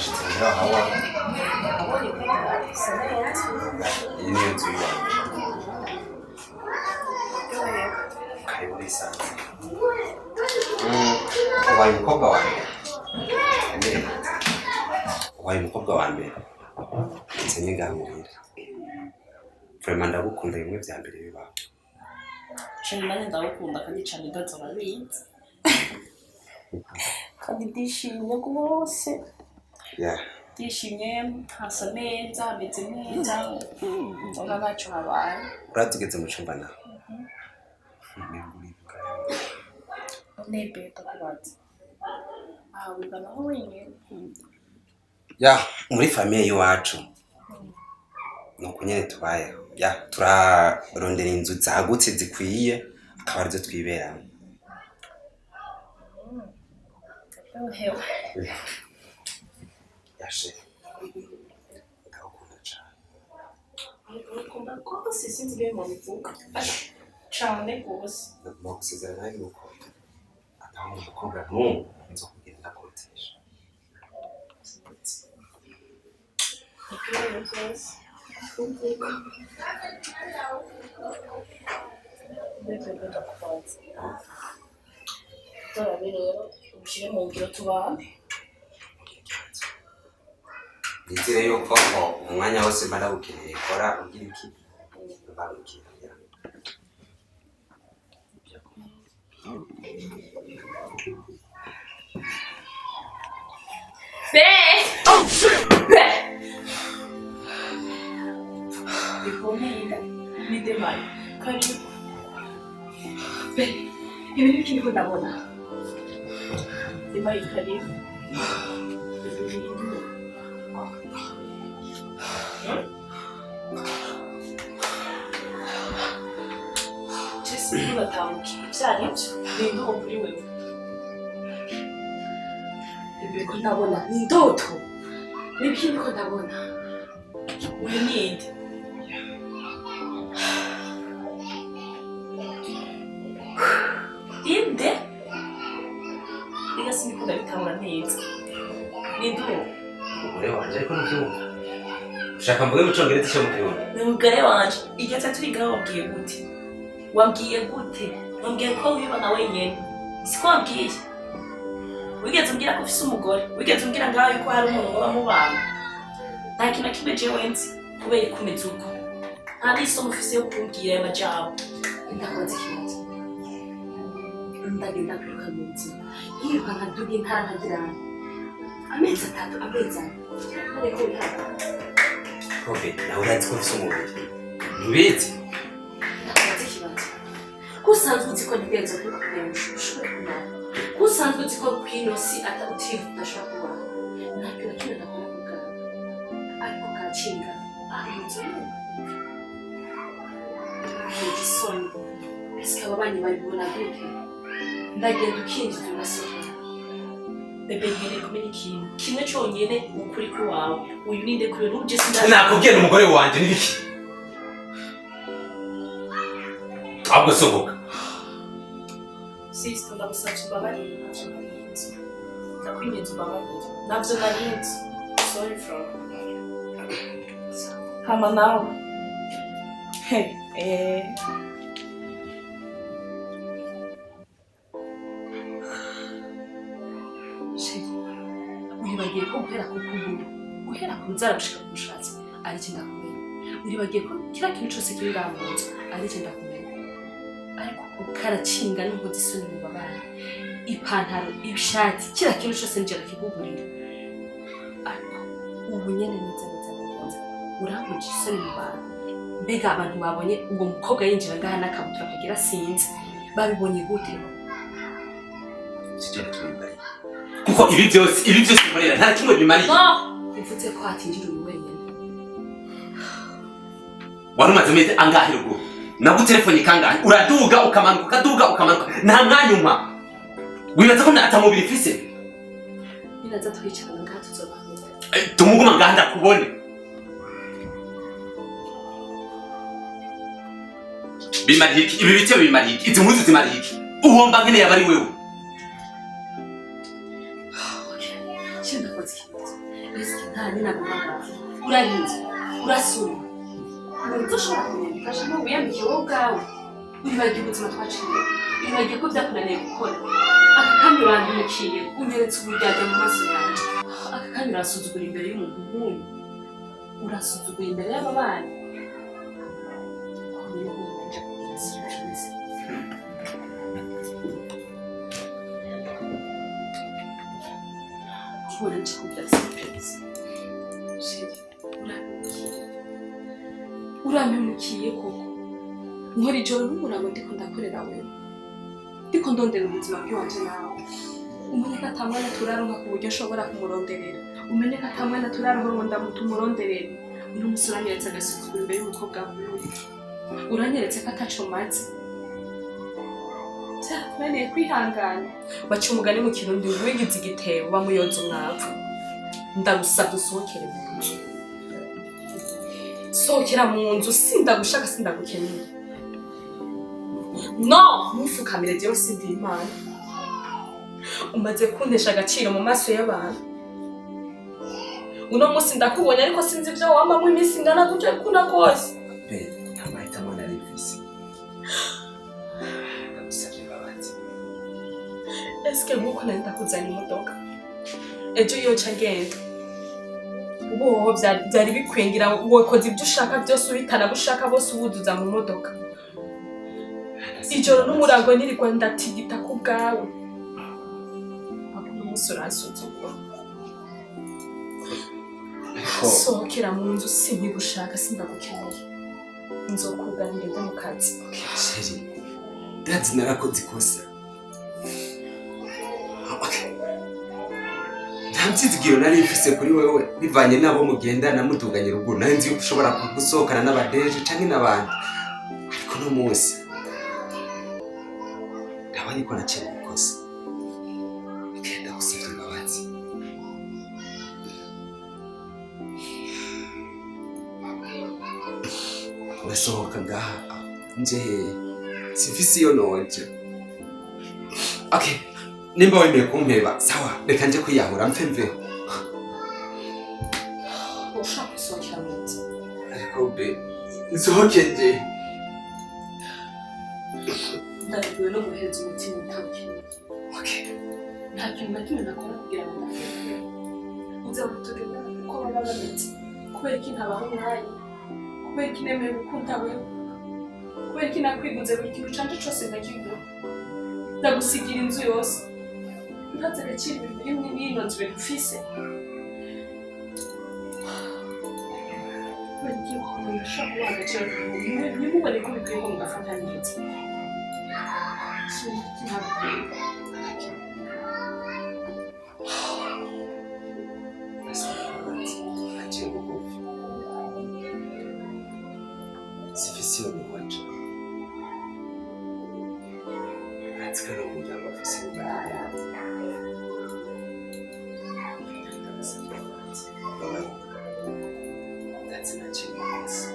washitse rero hawa abonye ko basanze iyi niyo nzu iwacu kayibona isanze ubaye umukobwa wa mbere ubaye umukobwa wa mbere ndetse n'ingamurira vraiment ndagukunda bimwe bya mbere bibaho cyane nanjye ndagukunda kandi cyane ndazobabizi kandi ndishimye rwose ndishimye hasa neza ameze neza mbona ntacyo habaye uratugeze mu cyumba nawe nebe ndakubaza aha wiganaho wenyine muri famiye y'iwacu nuko nyine tubayeho turarondera inzu zagutse zikwiye akaba arizo twiberamo yashe ndagukunda cyane ukunda rwose sinzi ibyo mu bivuga cyane rwose ndagomba gusezerana yuko atanga umukobwa n'umwe nzo kugenda kurutesha rero ushyire mu ngiro tubane nizere yuko umwanya wose mba ndawukeneye kora ugira iki mbangukira bikomeye bidemaye kandi ibi ni ikintu ndabona demaye karibu Jesse uratambuka byari byo bintu kuri wewe ibyo ndabona ni ndoto n'ibindi ko ndabona uyu ni inde inde igasi nikunda bitahura neza ni ndoto umugore wanje ariko ntubyumva ushaka mvuge mu cyongereza cyo mu kirundi ni umugore wanje igihe turigaho wabwiye gute wambwiye ko wibona wenyine siko wabwiye wigeze umbwira ko ufise umugore wigeze umbwira ngaho yuko hari umuntu muba mubana nta kintu na kimwe jewe nzi kubera ikumeze uko nta n'isomo ufise yo kumbwira ayo majambo ndakoze ikibazo ndagenda kwiruka mu nzira yiruka nkaduga intara nkagirana amezi 3 amezi 4 ariko bihaka kobe nawe urazi ko ufise umugore ntubizi ndakoze ikibazo kusanzwe uzi ko ntigenza kuri kubera ushobora kumara kusanzwe uzi ko kwino si atawutivu udashobora kubaho ntabwo nakimwe ndakora ku bwawe ariko kacinga ahunze igisoni ese ababanyi babibona gute ndagenda ukinjiza ugasohoka bebe nkeneye kumenya ikintu kimwe cyonyine ukuri k'iwawe uyu ninde kuri n'ubyo nakubwiye n'umugore wanjye n'ibiki ahubwo sohoka sister ndagusabye imbabarire ndakwinginze umbabarire nabyo narinzi sorry from hama nawe uribagiye ko guhera ku kuguru guhera ku nzara gushika ku mushatsi ari cyo ndakumenya uribagiye ko kiriya kintu cyose kiri ngaha mu nzu ari cyo ndakumenya ariko ukarakinga n'ubwo zisoni mu babana ipantaro ibishati kiriya kintu cyose njye kikugurira ariko ubu nyene neza urambuje isoni mu bantu mbega abantu babonye uwo mukobwa yinjira ngaha n'akabutura kagira sinzi babibonye gute sijya twibari kuko ibi byose bimarira nta kimwe bimariye mvuze ko hatinjira uyu wenyine wari umaze amezi angahe rugo nagutelefoni kangahe uraduga ukamanuka nta mwanya umpa wibaza ko atamubiri mfise ninaza twicarana ngaha tuzobanura tumuguma ngaha ndakubone bimariye iki ibi bityo bimariye iki izi mpuzu zimariye iki uwomba nkeneye aba ari wewe urasura umuntu ushobora kumenya cyangwa wiyambike wowe ubwawe wibagiwe ubuzima twaciye wibagiwe ko byakunaniye gukora aka kanya urandukiye unyeretse uburyarya mu maso yanjye aka kanya urasuzugura imbere y'umuntu nk'uyu urasuzugura imbere y'ababanyi Uranje kugira surprise. Urampemukiye koko. Nkora ijoro n'umurango ndiko ndakorera wewe. Ndiko ndondera ubuzima bw'iwanje nawe. Umenye ko atamwana turaronka ku buryo nshobora kumuronderera. Umenye ko atamwana turaronka ngo ndamutumuronderera. Uno musore anyeretse agasuzuguro imbere y'umukobwa wawe. Uranyeretse ko ataco maze. Naniye kwihangana baca umugani mu kirundi wigize igitebo bamuyoza umwavu ndagusabye usohokere mu nzu sohokera mu nzu sindagushaka sindagukeneye no mufukamire jewe sindi Imana umaze kuntesha agaciro mu maso y'abantu uno munsi ndakubonye ariko sinzi ibyo wamamwe iminsi ingana gutyo kuna kose ntamahitamo narivise Eske nkuko nari ndakuzanye imodoka ejo yoca ngenda ubu byari bikwingira wakoze ibyo ushaka byose uhitana bushaka bose ubuduza mu modoka ijoro n'umurango nirirwa ndatigita ku bwawe ako umunsi uransuzugura sohokera mu nzu sinkigushaka sindagukeneye nzokuganira ibyo mu kazi sheri ndazi narakoze ikosa ntambyizigiro nari mfise kuri wewe bivanye nabo mugendana mutuganye ruguru nari nzi yuko ushobora gusohokana n'abadeje canke n'abandi ariko no munsi ndabonye ko naciye ikosa ngenda gusavye imbabazi urasohoka ngaha nje sifise iyo noja okay nimba wemeye kumpeba sawa reka nje kwiyahura mfe mveho ushaka gusohokera mu nzu ariko be nsohoke nje ndabiwe no guhereza umutima utabukeneye okay nta kintu na kimwe nakora kugira ngo uza guturira uko baba bameze kubera ko ntabaho umwanya kubera ko nemeye gukunda wewe kubera ko nakwiguze buri kintu canje cose ndakigura ndagusigira inzu yose ntaze agaciro ibintu bimwe n'ino nzu bigufise kubera ko umuntu ashobora kubaha agaciro ntimubone ko bikwiye ko mugafata neza sifise iyo niwaca natwe no umuryango afise imbaraga ndetse naciye mu minsi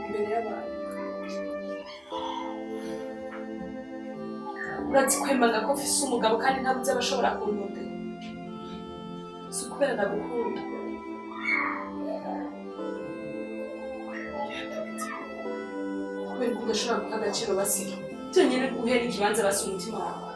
imbere y'abantu urazi kwemanga ko mfise umugabo kandi ntabuze abashobora kuntondera si ukubera ndagukunda kubera ko udashobora guha agaciro basiga byonyine guhera ikibanza basi umutima wawe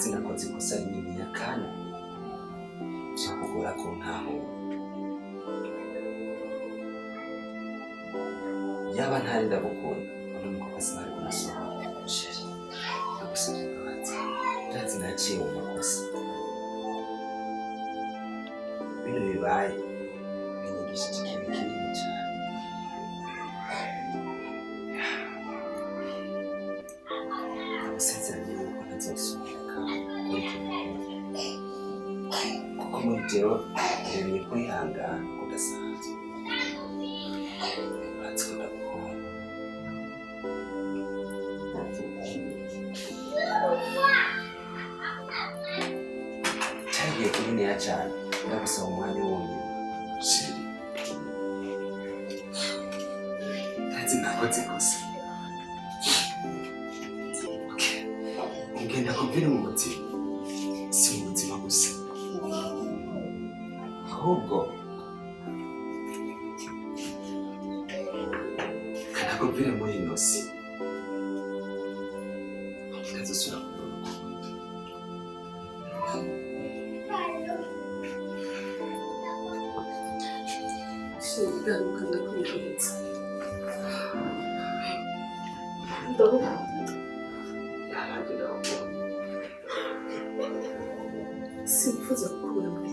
sinakoze ikosa rinini kandi byakugora ko ntaho yaba ntari ndagukunda uno mukobwa sinari kumusohora sheri ndagusabye imbabazi ndazi naciye mu makosa bino bibaye binyigishije ikintu kinini cyane ndagusezeranye yuko ntazosubira kuri kuko muri jewe nkeneye kwihangana kudasanzwe uratse ko ndagukunda cyagiye kininiya cyane ndagusaba umwanya wonyine sheri ndazi nakoze ikosa ugenda kubwira mu mutima si mu buzima gusa ahubwo kanakubwire muri ino si ntazosubira kubona urukundo sheri garuka ndakwifuriza ndagukunda yaranjye ndagukunda simfuza kukubura muri